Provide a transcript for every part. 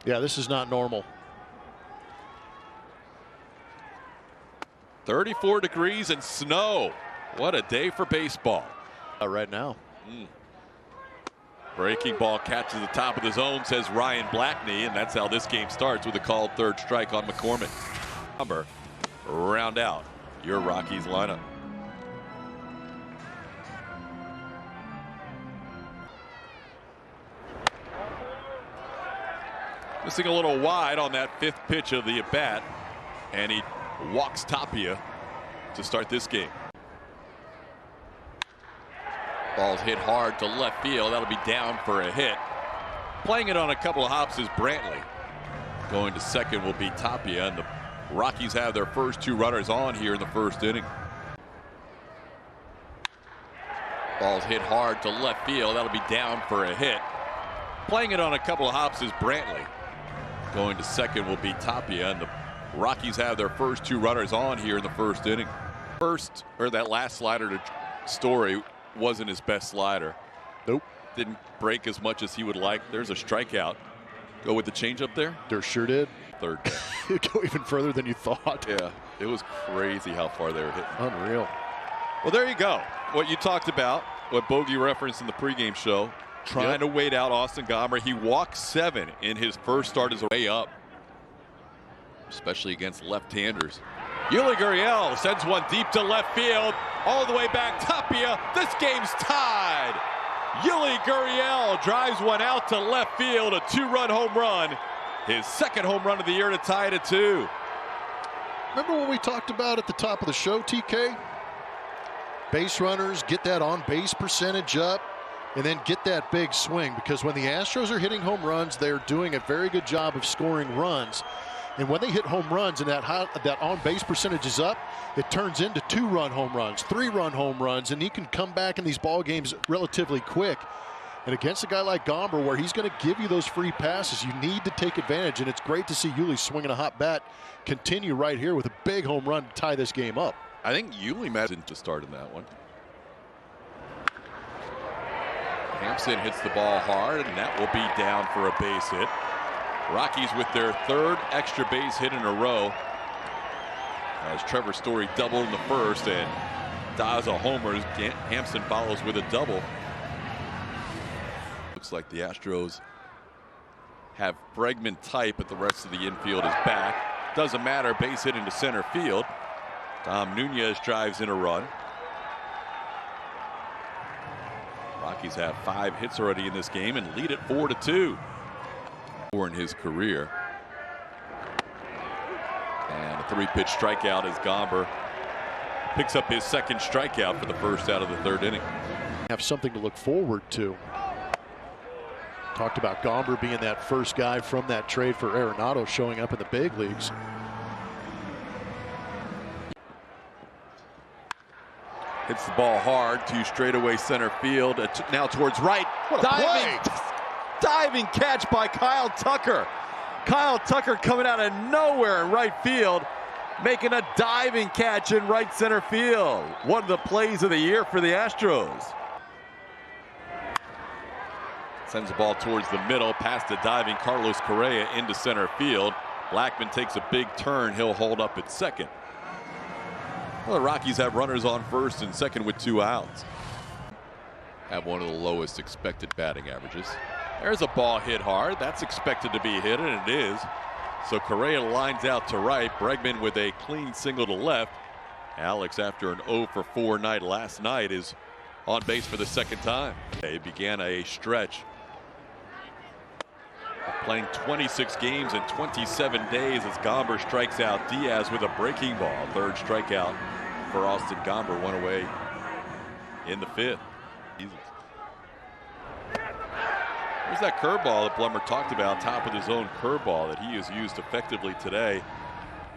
Yeah, this is not normal. 34 degrees and snow. What a day for baseball. Right now. Breaking ball catches the top of the zone, says Ryan Blackney, and that's how this game starts with a called third strike on McCormick. Round out your Rockies lineup. Missing a little wide on that fifth pitch of the at-bat, and he walks Tapia to start this game. Ball's hit hard to left field. That'll be down for a hit. Playing it on a couple of hops is Brantley. Going to second will be Tapia, and the Rockies have their first two runners on here in the first inning. Ball's hit hard to left field. That'll be down for a hit. Playing it on a couple of hops is Brantley. Going to second will be Tapia, and the Rockies have their first two runners on here in the first inning. That last slider to Story wasn't his best slider. Nope. Didn't break as much as he would like. There's a strikeout. Go with the changeup there? There sure did. Third. Go even further than you thought. Yeah, it was crazy how far they were hitting. Unreal. Well, there you go. What you talked about, what Bogey referenced in the pregame show, trying to wait out Austin Gomber. He walked 7 in his first start as a way up, especially against left-handers. Yuli Gurriel sends one deep to left field, all the way back. Tapia, this game's tied. Yuli Gurriel drives one out to left field, a 2-run home run. His second home run of the year to tie it at 2. Remember what we talked about at the top of the show, TK? Base runners, get that on-base percentage up, and then get that big swing. Because when the Astros are hitting home runs, they're doing a very good job of scoring runs. And when they hit home runs and that on-base percentage is up, it turns into 2-run home runs, 3-run home runs, and he can come back in these ball games relatively quick. And against a guy like Gomber, where he's going to give you those free passes, you need to take advantage. And it's great to see Yuli swinging a hot bat continue right here with a big home run to tie this game up. I think Yuli managed to start in that one. Hampson hits the ball hard, and that will be down for a base hit. Rockies with their third extra base hit in a row, as Trevor Story doubled in the first and dials a homer. Hampson follows with a double. Looks like the Astros have Bregman tight, but the rest of the infield is back. Doesn't matter, base hit into center field. Dom Nunez drives in a run. Rockies have 5 hits already in this game and lead it 4-2. In his career. And a 3-pitch strikeout as Gomber picks up his second strikeout for the first out of the third inning. Have something to look forward to. Talked about Gomber being that first guy from that trade for Arenado showing up in the big leagues. Hits the ball hard to straightaway center field. Now towards right. What a play! Diving catch by Kyle Tucker. Kyle Tucker coming out of nowhere in right field, making a diving catch in right center field. One of the plays of the year for the Astros. Sends the ball towards the middle, past the diving Carlos Correa into center field. Blackman takes a big turn. He'll hold up at second. Well, the Rockies have runners on first and second with 2 outs. Have one of the lowest expected batting averages. There's a ball hit hard. That's expected to be hit, and it is. So Correa lines out to right. Bregman with a clean single to left. Alex, after an 0-for-4 night last night, is on base for the second time. They began a stretch of playing 26 games in 27 days as Gomber strikes out Diaz with a breaking ball. Third strikeout for Austin Gomber, one away in the 5th. There's that curveball that Blummer talked about, top of the zone curveball that he has used effectively today,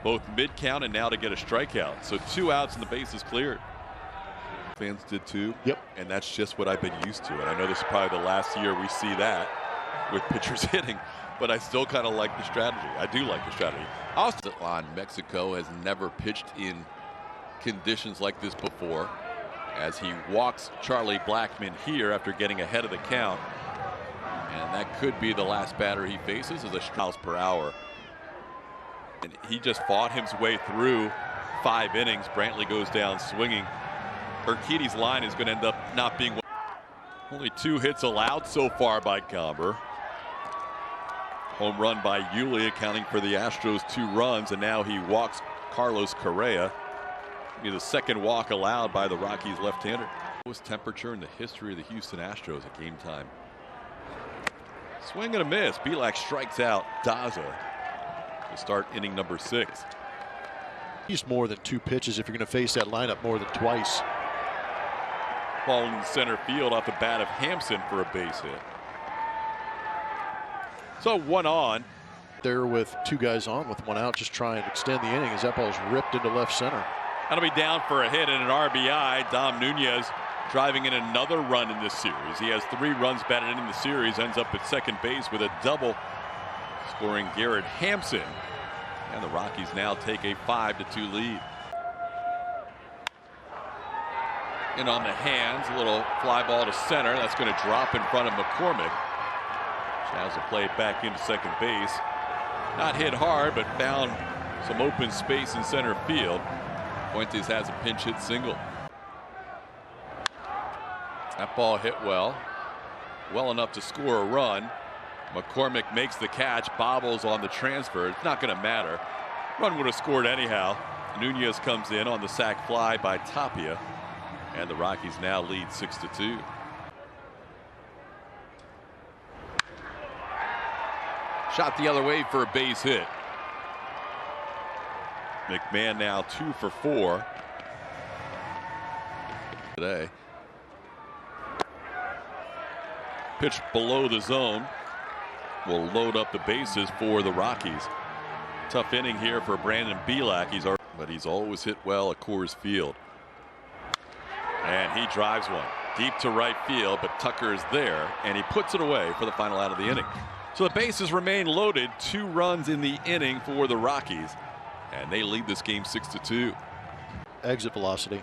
both mid-count and now to get a strikeout. So 2 outs and the base is cleared. Fans did too. Yep. And that's just what I've been used to. And I know this is probably the last year we see that with pitchers hitting, but I still kind of like the strategy. I do like the strategy. Austin on Mexico has never pitched in conditions like this before, as he walks Charlie Blackmon here after getting ahead of the count. And that could be the last batter he faces, is a miles per hour. And he just fought his way through 5 innings. Brantley goes down swinging. Urquidy's line is going to end up not being. Only 2 hits allowed so far by Comber. Home run by Yuli, accounting for the Astros 2 runs, and now he walks Carlos Correa. Be the second walk allowed by the Rockies left-hander. Lowest temperature in the history of the Houston Astros at game time. Swing and a miss. Bielak strikes out Daza to start inning number 6. He's more than 2 pitches if you're going to face that lineup more than twice. Ball in center field off the bat of Hampson for a base hit. So 1 on. There with 2 guys on with 1 out, just trying to extend the inning as that ball is ripped into left center. That'll be down for a hit and an RBI. Dom Nunez driving in another run in this series. He has 3 runs batted in the series, ends up at second base with a double, scoring Garrett Hampson. And the Rockies now take a 5-2 lead. And on the hands, a little fly ball to center. That's going to drop in front of McCormick. Chaz will play it back into second base. Not hit hard, but found some open space in center field. Fuentes has a pinch hit single. That ball hit well enough to score a run. McCormick makes the catch, bobbles on the transfer. It's not going to matter. Run would have scored anyhow. Nunez comes in on the sac fly by Tapia, and the Rockies now lead 6-2. Shot the other way for a base hit. McMahon now 2 for 4 today. Pitch below the zone will load up the bases for the Rockies. Tough inning here for Brandon Bielak. But he's always hit well at Coors Field. And he drives one deep to right field, but Tucker is there, and he puts it away for the final out of the inning. So the bases remain loaded. 2 runs in the inning for the Rockies, and they lead this game 6-2. Exit velocity.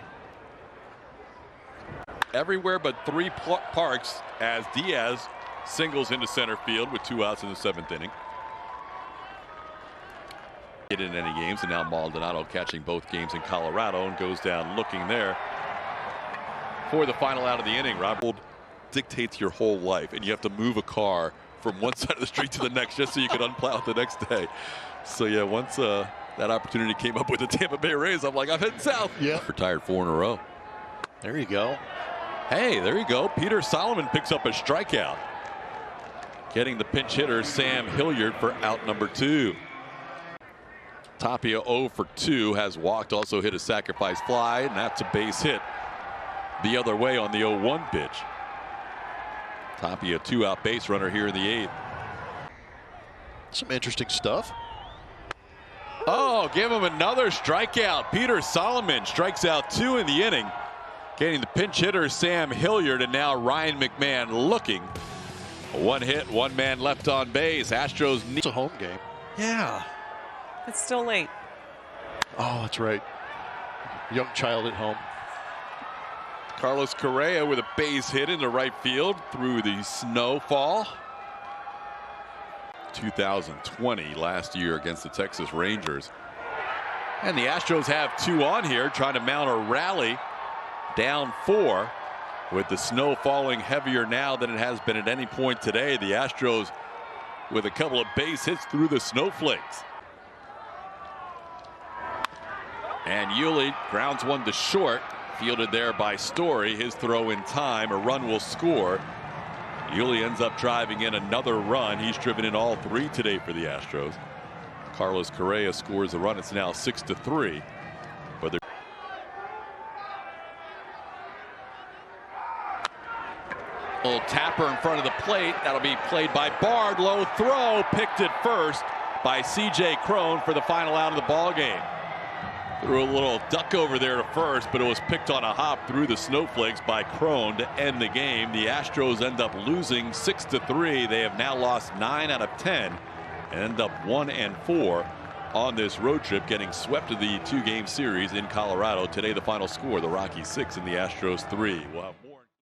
Everywhere but 3 parks as Diaz singles into center field with 2 outs in the 7th inning. Get in any games, and now Maldonado catching both games in Colorado and goes down looking there for the final out of the inning. Robert dictates your whole life, and you have to move a car from one side of the street to the next just so you can unplow it the next day. So yeah, once that opportunity came up with the Tampa Bay Rays, I'm like, I'm heading south. Yeah. Retired 4 in a row. There you go. Hey, there you go. Peter Solomon picks up a strikeout, getting the pinch hitter Sam Hilliard for out number 2. Tapia 0 for 2, has walked, also hit a sacrifice fly, and that's a base hit the other way on the 0-1 pitch. Tapia 2-out base runner here in the 8th. Some interesting stuff. Oh, give him another strikeout. Peter Solomon strikes out 2 in the inning, getting the pinch hitter Sam Hilliard, and now Ryan McMahon looking. 1 hit, 1 man left on base. Astros need. It's a home game. Yeah. It's still late. Oh, that's right. Young child at home. Carlos Correa with a base hit into right field through the snowfall. 2020 last year against the Texas Rangers. And the Astros have 2 on here, trying to mount a rally. Down 4 with the snow falling heavier now than it has been at any point today. The Astros with a couple of base hits through the snowflakes. And Yuli grounds one to short, fielded there by Story. His throw in time, a run will score. Yuli ends up driving in another run. He's driven in all 3 today for the Astros. Carlos Correa scores a run. It's now 6-3. But little tapper in front of the plate. That'll be played by Bard. Low throw, picked at first by C.J. Cron for the final out of the ball game. Threw a little duck over there to first, but it was picked on a hop through the snowflakes by Cron to end the game. The Astros end up losing 6-3. They have now lost 9 out of 10 and end up 1-4 on this road trip, getting swept of the 2-game series in Colorado. Today, the final score: the Rockies 6 and the Astros 3. We'll have more.